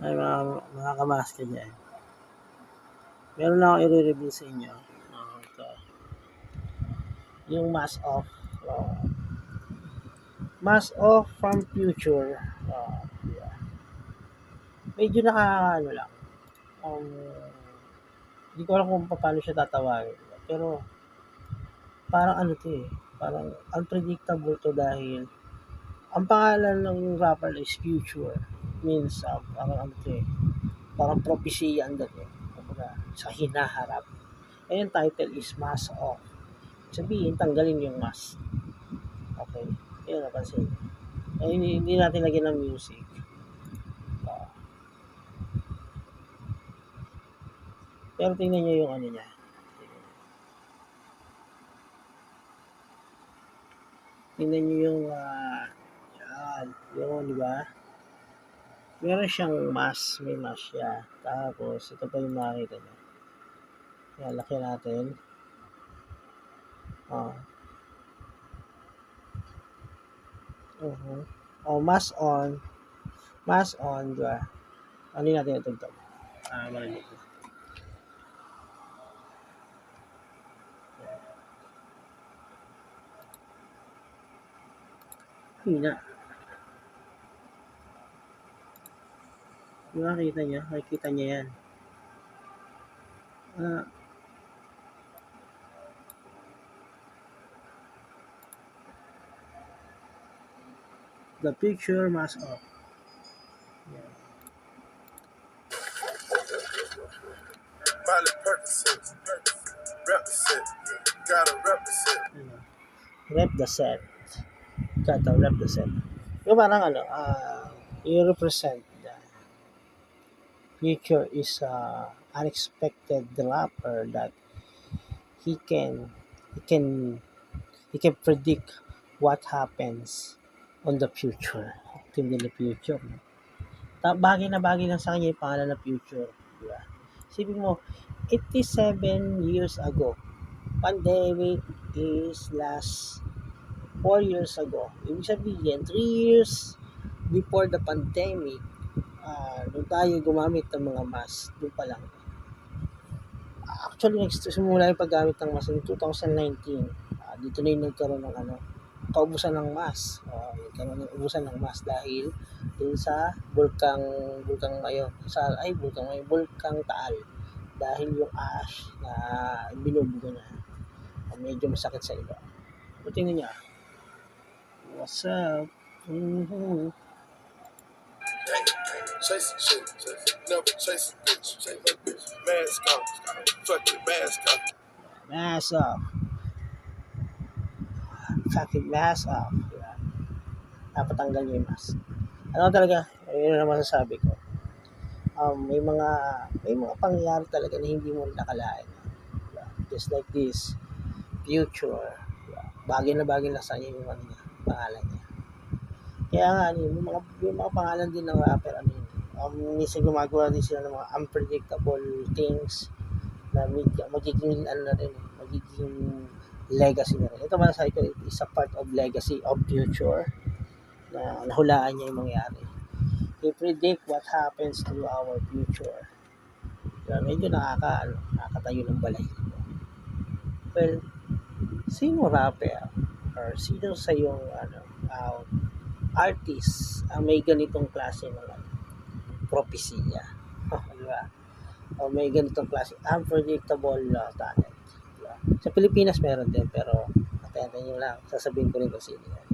Ay mga kamask ka dyan. Meron na akong i-review sa inyo. Ito. Yung mask off. Mask off from future. Yeah. Medyo ano lang. Hindi ko alam kung paano siya tatawagin. Pero parang ano to eh. Parang unpredictable to dahil ang pangalan ng rapper is Future. Means parang ano to eh. Parang prophecy ang dating. Sa hinaharap. And yung title is Mask Off. Sabihin, tanggalin yung mask. Okay. Yun, napansin. Hindi natin lagyan ng music. Pero tingnan nyo yung ano niya. Tingnan nyo yung yan. Yung, di ba? Meron siyang mask. May mask siya. Tapos, ito pa yung makikita nyo. Yan, laki natin. Mask on. Mask on, di ba? Ano natin itugtog? Marinig. Hina. Di ba nakita niya? Nakikita niya yan. The picture mask off. Yeah. Miley Percocet, represent, gotta represent. Rep the set. Gotta rep the set. Yung parang ano, you represent the future is unexpected rapper that he can predict what happens on the future. In the future. Bagay na bagay lang sa kanya yung pangalan na future. Diba? Isipin mo, 87 years ago, pandemic is last 4 years ago. Ibig sabihin, 3 years before the pandemic, nung tayo gumamit ng mga mask, doon pa lang. Actually, nagsimula yung paggamit ng mask in 2019. Dito na yung nagkaroon ng kaubusan ng mask. Nagkaroon ng ubusan ng mask dahil dun sa bulkang Taal. Dahil yung ash na binubugo na medyo masakit sa iba. Tingnan niya. What's up? Chase shit, never chase a bitch, mask off, fucking mask off. Mask off. Fucking mask off. Diba? Dapat tanggal niyo yung mask. Ano talaga, yun naman sasabi ko. May mga pangyayari talaga na hindi mo nakalain. Diba? Just like this, future. Diba? Bagay na sa inyo yung pangalan niya. Kaya nga, yung mga pangalan din ng rapper, minsan gumagawa din sila ng mga unpredictable things na magiging legacy na rin. Ito man sa ito, is a part of legacy of future na nahulaan niya yung mangyari. They predict what happens to our future. Kaya medyo nakakatayo ng balay. Well, sino rapper or sino sa yung artist ang may ganitong klase ng propesya? Diba? O may ganitong klase unpredictable talent. Diba? Sa Pilipinas meron din, pero atayin nyo lang, sasabihin ko rin kung sino yan.